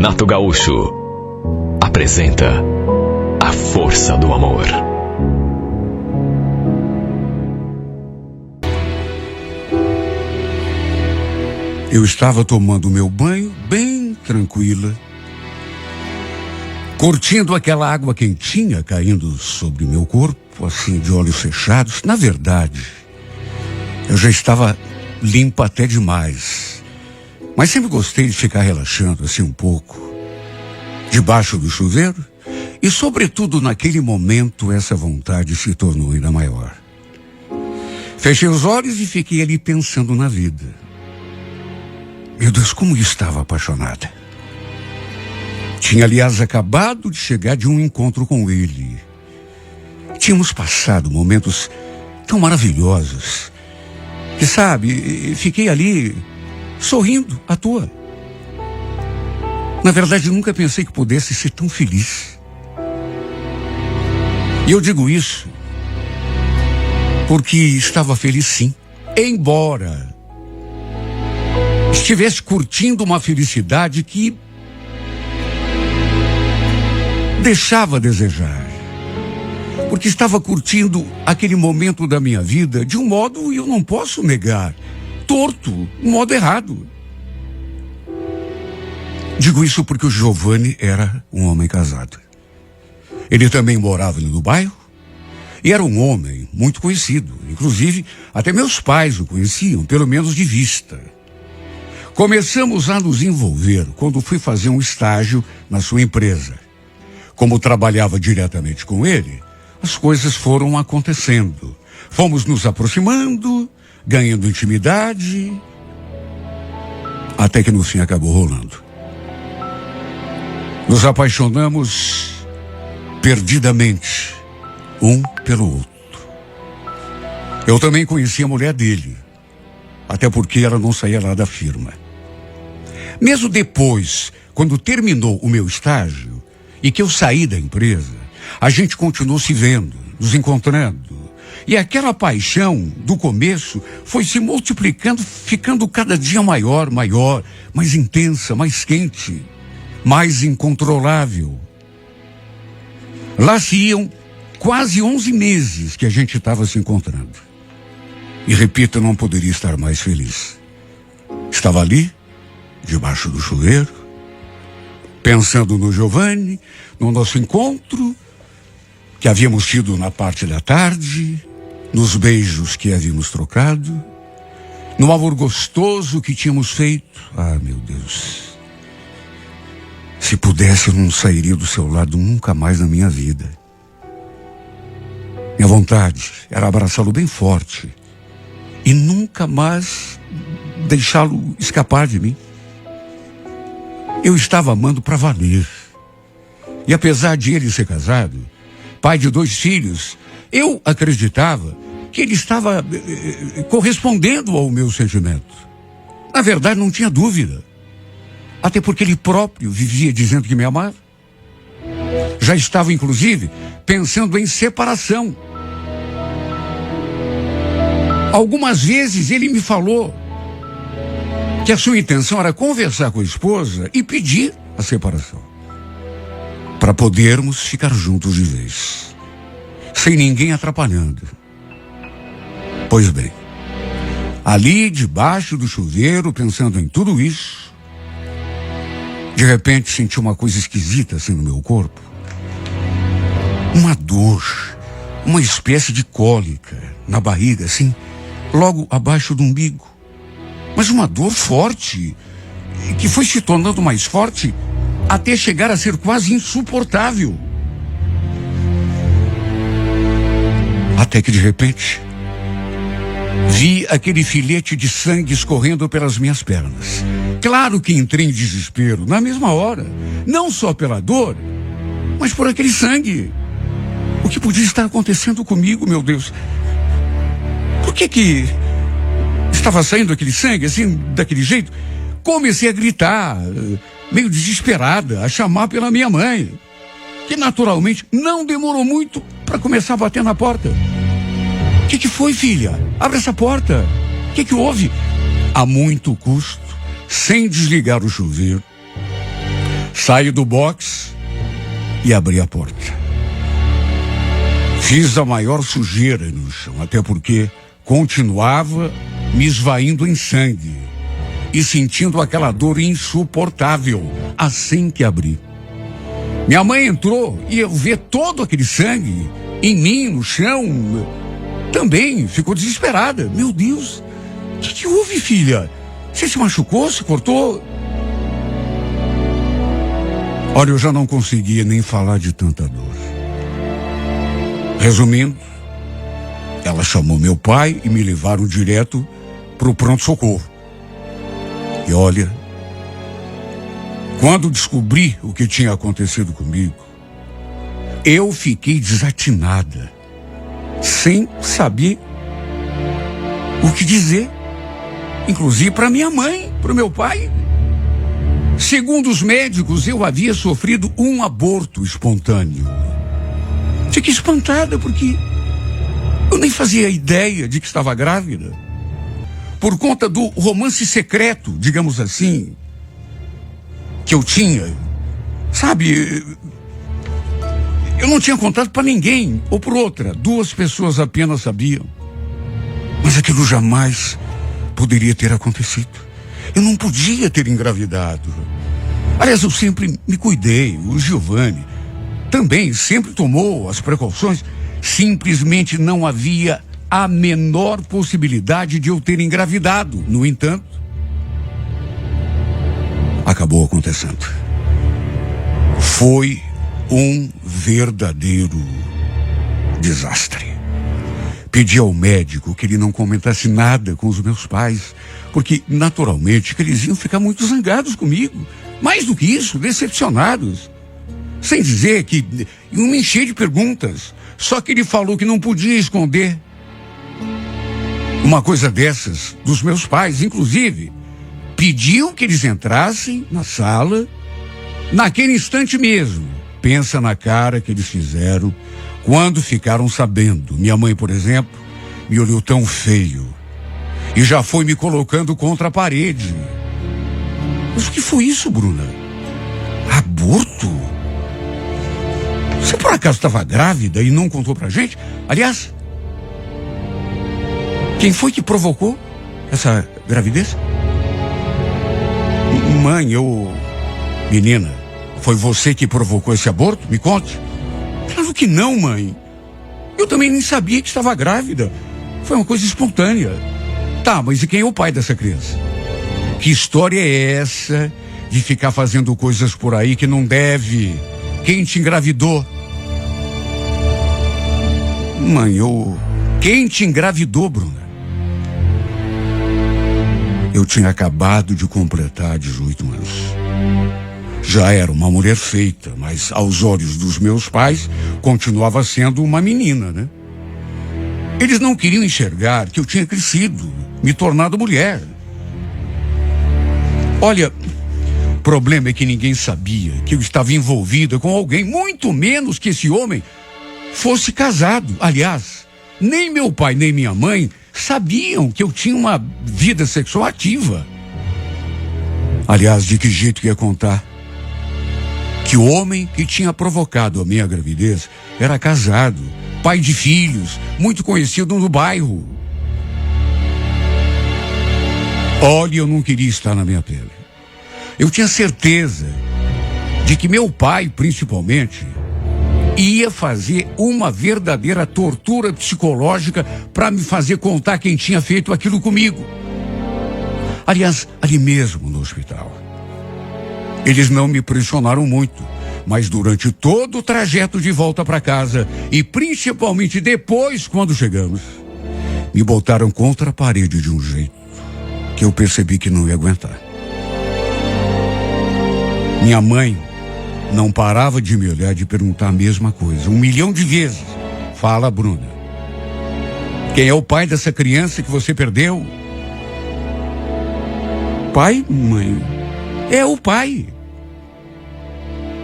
Renato Gaúcho apresenta A Força do Amor. Eu estava tomando meu banho bem tranquila, curtindo aquela água quentinha caindo sobre meu corpo, assim, de olhos fechados. Na verdade, eu já estava limpa até demais. Mas sempre gostei de ficar relaxando assim um pouco, debaixo do chuveiro. E sobretudo naquele momento essa vontade se tornou ainda maior. Fechei os olhos e fiquei ali pensando na vida. Meu Deus, como eu estava apaixonada. Tinha, aliás, acabado de chegar de um encontro com ele. Tínhamos passado momentos tão maravilhosos que, sabe, fiquei ali sorrindo à toa. Na verdade, nunca pensei que pudesse ser tão feliz. E eu digo isso porque estava feliz, sim, embora estivesse curtindo uma felicidade que deixava a desejar. Porque estava curtindo aquele momento da minha vida de um modo, eu não posso negar, torto, um modo errado. Digo isso porque o Giovanni era um homem casado. Ele também morava no bairro e era um homem muito conhecido. Inclusive, até meus pais o conheciam, pelo menos de vista. Começamos a nos envolver quando fui fazer um estágio na sua empresa. Como trabalhava diretamente com ele, as coisas foram acontecendo. Fomos nos aproximando, ganhando intimidade, até que no fim acabou rolando. Nos apaixonamos perdidamente, um pelo outro. Eu também conheci a mulher dele, até porque ela não saía lá da firma. Mesmo depois, quando terminou o meu estágio e que eu saí da empresa, a gente continuou se vendo, nos encontrando. E aquela paixão do começo foi se multiplicando, ficando cada dia maior, mais intensa, mais quente, mais incontrolável. Lá se iam quase 11 meses que a gente estava se encontrando. E repito, eu não poderia estar mais feliz. Estava ali, debaixo do chuveiro, pensando no Giovanni, no nosso encontro que havíamos tido na parte da tarde, nos beijos que havíamos trocado, no amor gostoso que tínhamos feito. Ah, meu Deus. Se pudesse, eu não sairia do seu lado nunca mais na minha vida. Minha vontade era abraçá-lo bem forte e nunca mais deixá-lo escapar de mim. Eu estava amando para valer. E apesar de ele ser casado, pai de 2 filhos, eu acreditava que ele estava correspondendo ao meu sentimento. Na verdade, não tinha dúvida. Até porque ele próprio vivia dizendo que me amava. Já estava, inclusive, pensando em separação. Algumas vezes ele me falou que a sua intenção era conversar com a esposa e pedir a separação, para podermos ficar juntos de vez, sem ninguém atrapalhando. Pois bem, ali debaixo do chuveiro, pensando em tudo isso, de repente senti uma coisa esquisita assim no meu corpo. Uma dor, uma espécie de cólica na barriga, assim, logo abaixo do umbigo. Mas uma dor forte, que foi se tornando mais forte até chegar a ser quase insuportável. Até que de repente vi aquele filete de sangue escorrendo pelas minhas pernas. Claro que entrei em desespero na mesma hora, não só pela dor, mas por aquele sangue. O que podia estar acontecendo comigo, meu Deus? Por que estava saindo aquele sangue, assim, daquele jeito? Comecei a gritar, meio desesperada, a chamar pela minha mãe, que naturalmente não demorou muito para começar a bater na porta. O que foi, filha? Abre essa porta. O que houve? A muito custo, sem desligar o chuveiro, Saí do box e abri a porta. Fiz a maior sujeira no chão, até porque continuava me esvaindo em sangue e sentindo aquela dor insuportável assim que abri. Minha mãe entrou e eu ver todo aquele sangue em mim, no chão, também ficou desesperada. Meu Deus, o que houve, filha? Você se machucou, se cortou? Olha, eu já não conseguia nem falar de tanta dor. Resumindo, ela chamou meu pai e me levaram direto para o pronto-socorro. E olha, quando descobri o que tinha acontecido comigo, eu fiquei desatinada, sem saber o que dizer, inclusive para minha mãe, para o meu pai. Segundo os médicos, eu havia sofrido um aborto espontâneo. Fiquei espantada porque eu nem fazia ideia de que estava grávida. Por conta do romance secreto, digamos assim, que eu tinha, sabe? Eu não tinha contado para ninguém, ou por outra, 2 pessoas apenas sabiam. Mas aquilo jamais poderia ter acontecido. Eu não podia ter engravidado. Aliás, eu sempre me cuidei. O Giovanni também sempre tomou as precauções. Simplesmente não havia a menor possibilidade de eu ter engravidado. No entanto, acabou acontecendo. Foi um verdadeiro desastre. Pedi ao médico que ele não comentasse nada com os meus pais, porque, naturalmente, que eles iam ficar muito zangados comigo. Mais do que isso, decepcionados. Sem dizer que iam me encher de perguntas. Só que ele falou que não podia esconder uma coisa dessas dos meus pais. Inclusive, pediu que eles entrassem na sala naquele instante mesmo. Pensa na cara que eles fizeram quando ficaram sabendo. Minha mãe, por exemplo, me olhou tão feio e já foi me colocando contra a parede. Mas o que foi isso, Bruna? Aborto? Você por acaso estava grávida e não contou pra gente? Aliás, quem foi que provocou essa gravidez? Mãe, Menina, foi você que provocou esse aborto? Me conte. Claro que não, mãe. Eu também nem sabia que estava grávida. Foi uma coisa espontânea. Tá, mas e quem é o pai dessa criança? Que história é essa de ficar fazendo coisas por aí que não deve? Quem te engravidou? Mãe, Quem te engravidou, Bruna? Eu tinha acabado de completar 18 anos. Já era uma mulher feita, mas aos olhos dos meus pais, continuava sendo uma menina, né? Eles não queriam enxergar que eu tinha crescido, me tornado mulher. Olha, o problema é que ninguém sabia que eu estava envolvida com alguém, muito menos que esse homem fosse casado. Aliás, nem meu pai nem minha mãe sabiam que eu tinha uma vida sexual ativa. Aliás, de que jeito que ia contar? Que o homem que tinha provocado a minha gravidez era casado, pai de filhos, muito conhecido no bairro. Olha, eu não queria estar na minha pele. Eu tinha certeza de que meu pai, principalmente, ia fazer uma verdadeira tortura psicológica para me fazer contar quem tinha feito aquilo comigo. Aliás, ali mesmo no hospital. Eles não me pressionaram muito, mas durante todo o trajeto de volta para casa e principalmente depois, quando chegamos, me botaram contra a parede de um jeito que eu percebi que não ia aguentar. Minha mãe não parava de me olhar, de perguntar a mesma coisa, 1 milhão de vezes. Fala, Bruna. Quem é o pai dessa criança que você perdeu? Pai, mãe? É o pai.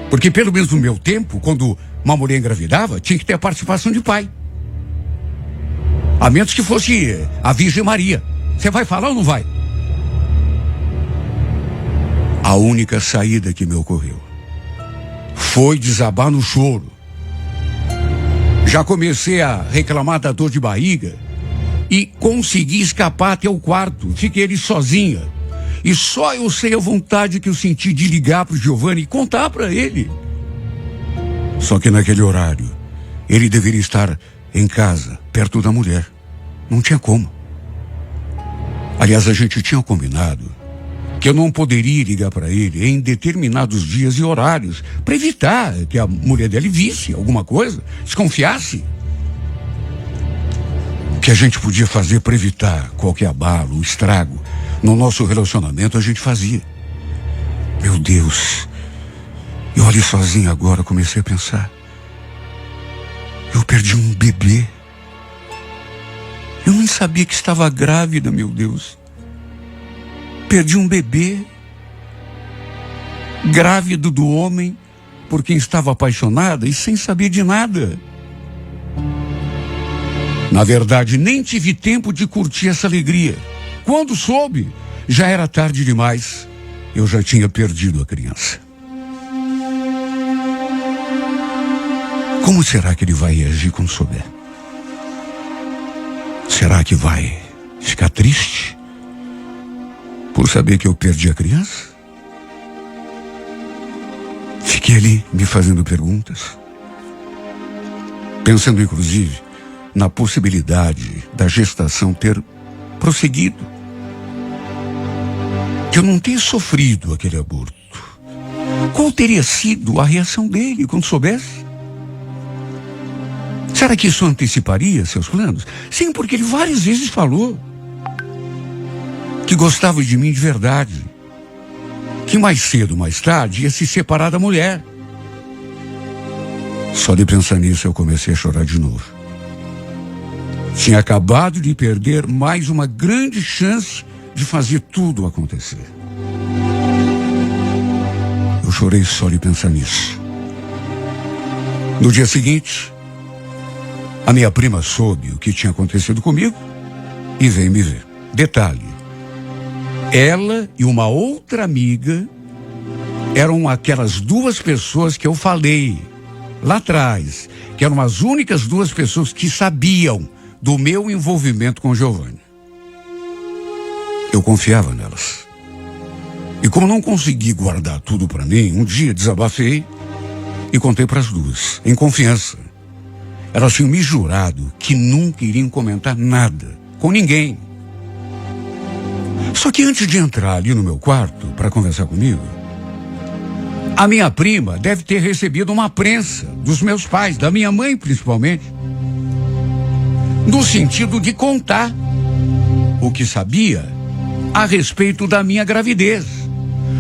Porque pelo menos no meu tempo, quando uma mulher engravidava, tinha que ter a participação de pai. A menos que fosse a Virgem Maria. Você vai falar ou não vai? A única saída que me ocorreu foi desabar no choro. Já comecei a reclamar da dor de barriga e consegui escapar até o quarto. Fiquei ali sozinha. E só eu sei a vontade que eu senti de ligar pro Giovanni e contar para ele. Só que naquele horário, ele deveria estar em casa, perto da mulher. Não tinha como. Aliás, a gente tinha combinado que eu não poderia ligar para ele em determinados dias e horários, para evitar que a mulher dele visse alguma coisa, desconfiasse. O que a gente podia fazer para evitar qualquer abalo, estrago no nosso relacionamento, a gente fazia. Meu Deus, eu ali sozinho agora comecei a pensar. Eu perdi um bebê. Eu nem sabia que estava grávida, meu Deus. Perdi um bebê, grávido do homem por quem estava apaixonada e sem saber de nada. Na verdade, nem tive tempo de curtir essa alegria. Quando soube, já era tarde demais. Eu já tinha perdido a criança. Como será que ele vai reagir quando souber? Será que vai ficar triste por saber que eu perdi a criança? Fiquei ali me fazendo perguntas, pensando inclusive na possibilidade da gestação ter prosseguido, de eu não ter sofrido aquele aborto. Qual teria sido a reação dele quando soubesse? Será que isso anteciparia seus planos? Sim, porque ele várias vezes falou que gostava de mim de verdade, que mais cedo ou mais tarde ia se separar da mulher. Só de pensar nisso eu comecei a chorar de novo. Tinha acabado de perder mais uma grande chance de fazer tudo acontecer. Eu chorei só de pensar nisso. No dia seguinte, a minha prima soube o que tinha acontecido comigo e veio me ver. Detalhe, ela e uma outra amiga eram aquelas duas pessoas que eu falei lá atrás, que eram as únicas duas pessoas que sabiam do meu envolvimento com o Giovanni. Eu confiava nelas. E como não consegui guardar tudo para mim, um dia desabafei e contei para as duas, em confiança. Elas tinham me jurado que nunca iriam comentar nada com ninguém. Só que antes de entrar ali no meu quarto para conversar comigo, a minha prima deve ter recebido uma prensa dos meus pais, da minha mãe principalmente, no sentido de contar o que sabia a respeito da minha gravidez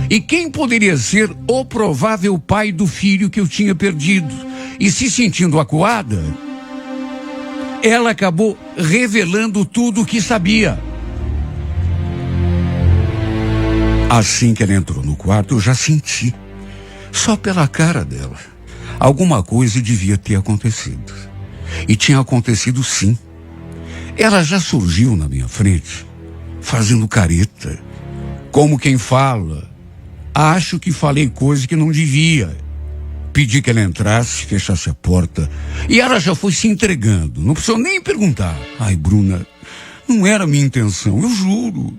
e quem poderia ser o provável pai do filho que eu tinha perdido. E se sentindo acuada, ela acabou revelando tudo o que sabia. Assim que ela entrou no quarto, eu já senti, só pela cara dela, alguma coisa devia ter acontecido. E tinha acontecido sim. Ela já surgiu na minha frente, fazendo careta, como quem fala, acho que falei coisa que não devia. Pedi que ela entrasse, fechasse a porta, e ela já foi se entregando, não precisou nem perguntar. Ai, Bruna, não era minha intenção, eu juro.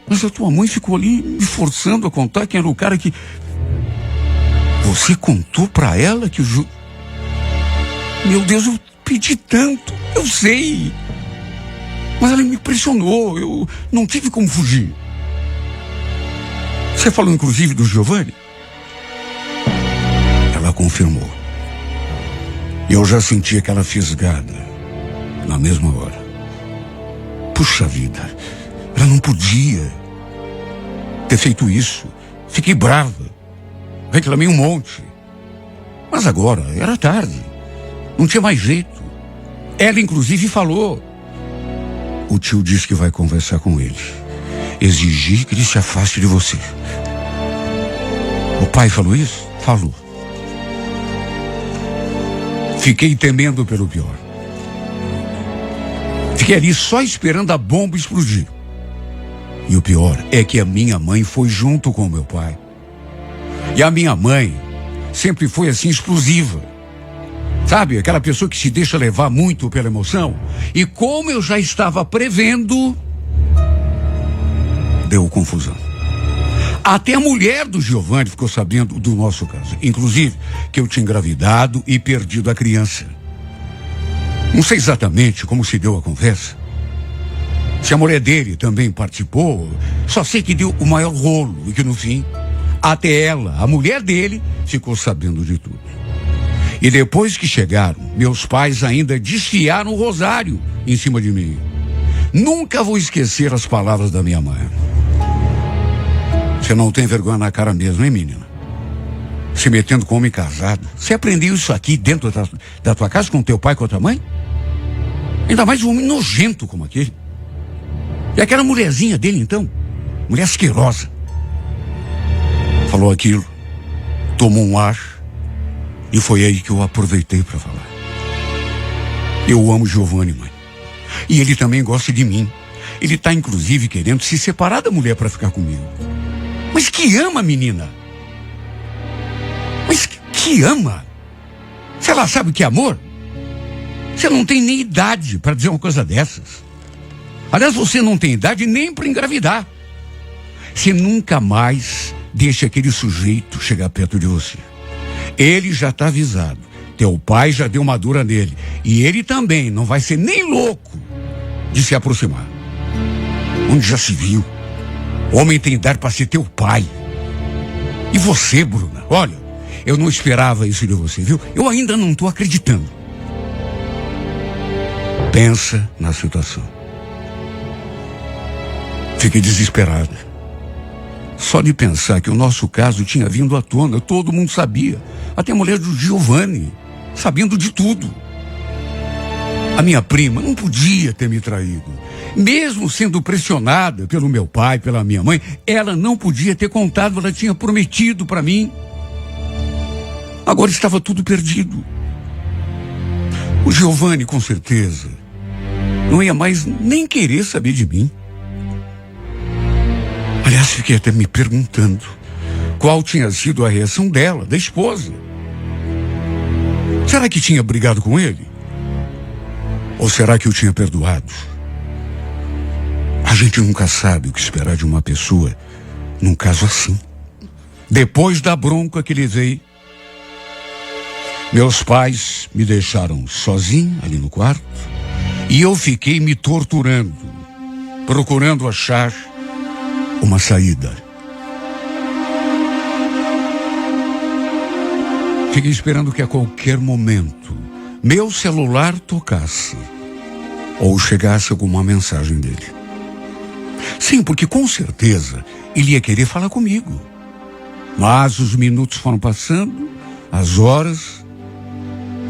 Mas a tua mãe ficou ali me forçando a contar quem era o cara que... Você contou pra ela que o Meu Deus, eu pedi tanto, eu sei. Mas ela me pressionou, eu não tive como fugir. Você falou inclusive do Giovanni? Ela confirmou. Eu já senti aquela fisgada na mesma hora. Puxa vida, ela não podia ter feito isso. Fiquei brava. Reclamei um monte. Mas agora era tarde. Não tinha mais jeito. Ela inclusive falou. O tio disse que vai conversar com ele. Exigir que ele se afaste de você. O pai falou isso? Falou. Fiquei temendo pelo pior. Fiquei ali só esperando a bomba explodir. E o pior é que a minha mãe foi junto com o meu pai. E a minha mãe sempre foi assim explosiva. Sabe, aquela pessoa que se deixa levar muito pela emoção. E como eu já estava prevendo, deu confusão. Até a mulher do Giovanni ficou sabendo do nosso caso. Inclusive, que eu tinha engravidado e perdido a criança. Não sei exatamente como se deu a conversa. Se a mulher dele também participou, só sei que deu o maior rolo e que no fim, até ela, a mulher dele, ficou sabendo de tudo. E depois que chegaram, meus pais ainda desfiaram o rosário em cima de mim. Nunca vou esquecer as palavras da minha mãe. Você não tem vergonha na cara mesmo, hein, menina? Se metendo com homem casado. Você aprendeu isso aqui dentro da tua casa com teu pai e com a tua mãe? Ainda mais um homem nojento como aquele. E aquela mulherzinha dele, então? Mulher asquerosa. Falou aquilo, tomou um ar, e foi aí que eu aproveitei para falar. Eu amo Giovanni, mãe. E ele também gosta de mim. Ele tá, inclusive, querendo se separar da mulher para ficar comigo. Mas que ama, menina? Mas que ama? Se ela sabe o que é amor? Você não tem nem idade para dizer uma coisa dessas. Aliás, você não tem idade nem para engravidar. Você nunca mais deixa aquele sujeito chegar perto de você. Ele já está avisado. Teu pai já deu uma dura nele. E ele também não vai ser nem louco de se aproximar. Onde já se viu? Homem tem idade para ser teu pai. E você, Bruna? Olha, eu não esperava isso de você, viu? Eu ainda não estou acreditando. Pensa na situação. Fiquei desesperada. Só de pensar que o nosso caso tinha vindo à tona, todo mundo sabia. Até a mulher do Giovanni, sabendo de tudo. A minha prima não podia ter me traído. Mesmo sendo pressionada pelo meu pai, pela minha mãe, ela não podia ter contado, ela tinha prometido para mim. Agora estava tudo perdido. O Giovanni, com certeza, não ia mais nem querer saber de mim. Aliás, fiquei até me perguntando qual tinha sido a reação dela, da esposa. Será que tinha brigado com ele? Ou será que eu tinha perdoado? A gente nunca sabe o que esperar de uma pessoa num caso assim. Depois da bronca que levei, meus pais me deixaram sozinho ali no quarto e eu fiquei me torturando, procurando achar uma saída. Fiquei esperando que a qualquer momento meu celular tocasse ou chegasse alguma mensagem dele. Sim, porque com certeza ele ia querer falar comigo. Mas os minutos foram passando, as horas,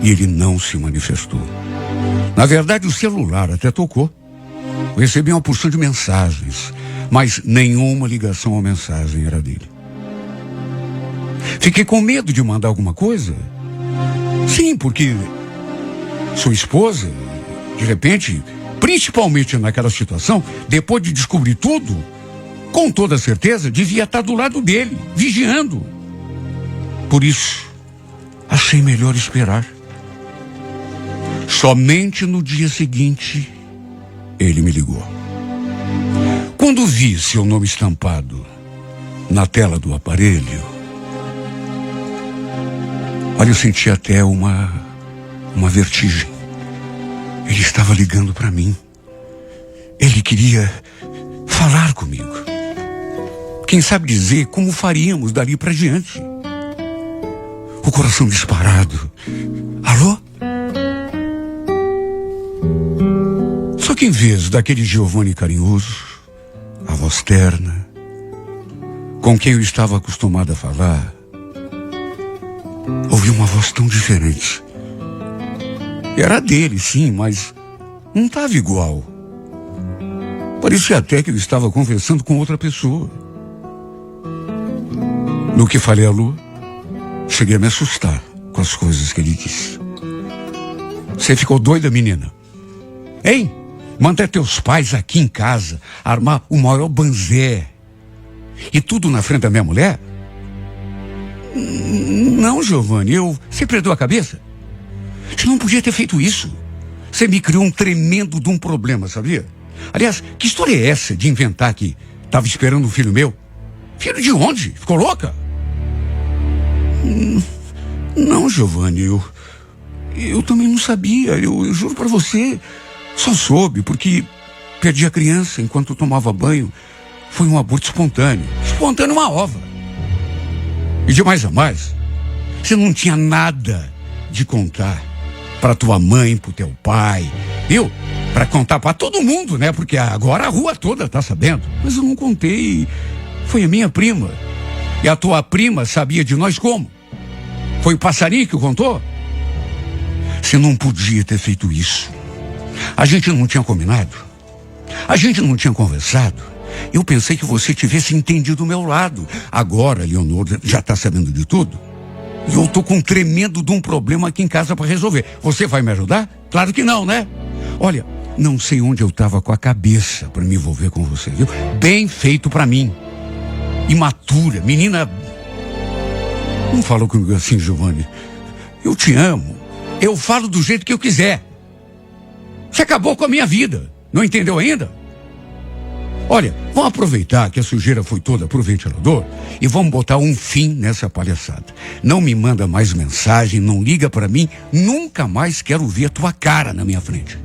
e ele não se manifestou. Na verdade, o celular até tocou. Eu recebi uma porção de mensagens, mas nenhuma ligação ou mensagem era dele. Fiquei com medo de mandar alguma coisa. Sim, porque sua esposa, de repente, principalmente naquela situação, depois de descobrir tudo, com toda certeza, devia estar do lado dele, vigiando. Por isso, achei melhor esperar. Somente no dia seguinte, ele me ligou. Quando vi seu nome estampado na tela do aparelho, olha, eu senti até uma vertigem. Ele estava ligando para mim. Ele queria falar comigo. Quem sabe dizer como faríamos dali para diante. O coração disparado. Alô? Só que em vez daquele Giovanni carinhoso, a voz terna, com quem eu estava acostumado a falar, ouvi uma voz tão diferente. Era dele, sim, mas não estava igual. Parecia até que eu estava conversando com outra pessoa. No que falei a Lu, cheguei a me assustar com as coisas que ele disse. Você ficou doida, menina? Hein? Mandar teus pais aqui em casa armar o maior banzé e tudo na frente da minha mulher? Não, Giovanni, Você perdeu a cabeça? Você não podia ter feito isso. Você me criou um tremendo de um problema, sabia? Aliás, que história é essa de inventar que estava esperando um filho meu? Filho de onde? Ficou louca? Não, Giovanni, eu também não sabia. Eu juro pra você. Só soube porque perdi a criança enquanto tomava banho. Foi um aborto espontâneo. Espontâneo uma ova. E de mais a mais, você não tinha nada de contar para tua mãe, pro teu pai. Para contar para todo mundo, né? Porque agora a rua toda tá sabendo. Mas eu não contei. Foi a minha prima. E a tua prima sabia de nós como? Foi o passarinho que contou? Você não podia ter feito isso. A gente não tinha combinado. A gente não tinha conversado. Eu pensei que você tivesse entendido o meu lado. Agora, Leonor, já tá sabendo de tudo. E eu tô com um tremendo de um problema aqui em casa para resolver. Você vai me ajudar? Claro que não, né? Olha, não sei onde eu tava com a cabeça para me envolver com você, viu? Bem feito para mim. Imatura, menina. Não fala comigo assim, Giovanni. Eu te amo. Eu falo do jeito que eu quiser. Você acabou com a minha vida. Não entendeu ainda? Olha, vamos aproveitar que a sujeira foi toda pro ventilador e vamos botar um fim nessa palhaçada. Não me manda mais mensagem, não liga pra mim, nunca mais quero ver a tua cara na minha frente.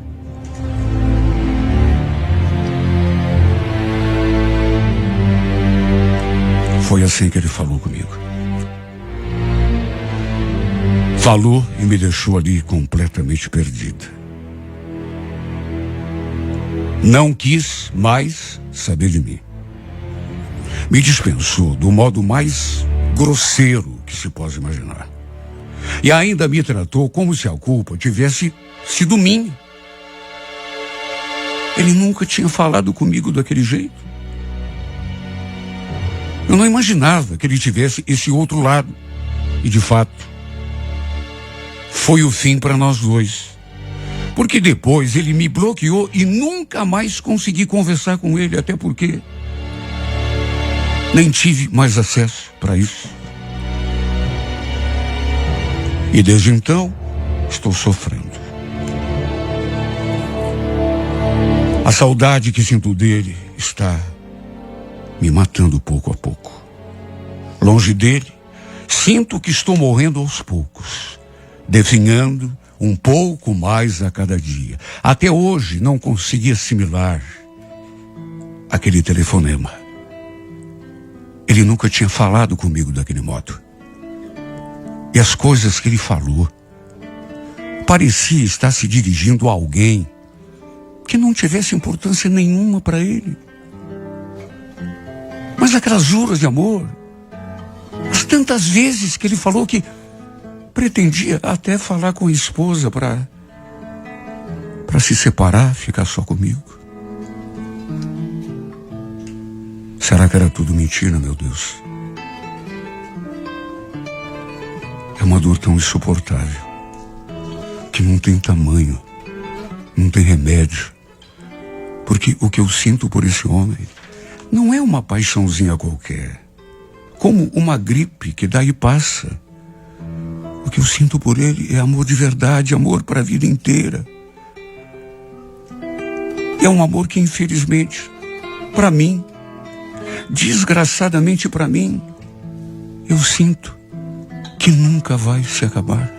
Foi assim que ele falou comigo. Falou e me deixou ali completamente perdida. Não quis mais saber de mim. Me dispensou do modo mais grosseiro que se possa imaginar. E ainda me tratou como se a culpa tivesse sido minha. Ele nunca tinha falado comigo daquele jeito. Eu não imaginava que ele tivesse esse outro lado. E de fato, foi o fim para nós dois. Porque depois ele me bloqueou e nunca mais consegui conversar com ele, até porque nem tive mais acesso para isso. E desde então, estou sofrendo. A saudade que sinto dele está me matando pouco a pouco. Longe dele, sinto que estou morrendo aos poucos, definhando um pouco mais a cada dia. Até hoje não consegui assimilar aquele telefonema. Ele nunca tinha falado comigo daquele modo. E as coisas que ele falou parecia estar se dirigindo a alguém que não tivesse importância nenhuma para ele. Mas aquelas juras de amor, as tantas vezes que ele falou que pretendia até falar com a esposa para se separar, ficar só comigo. Será que era tudo mentira, meu Deus? É uma dor tão insuportável que não tem tamanho, não tem remédio. Porque o que eu sinto por esse homem não é uma paixãozinha qualquer, como uma gripe que daí passa. O que eu sinto por ele é amor de verdade, amor para a vida inteira. É um amor que, infelizmente, para mim, desgraçadamente para mim, eu sinto que nunca vai se acabar.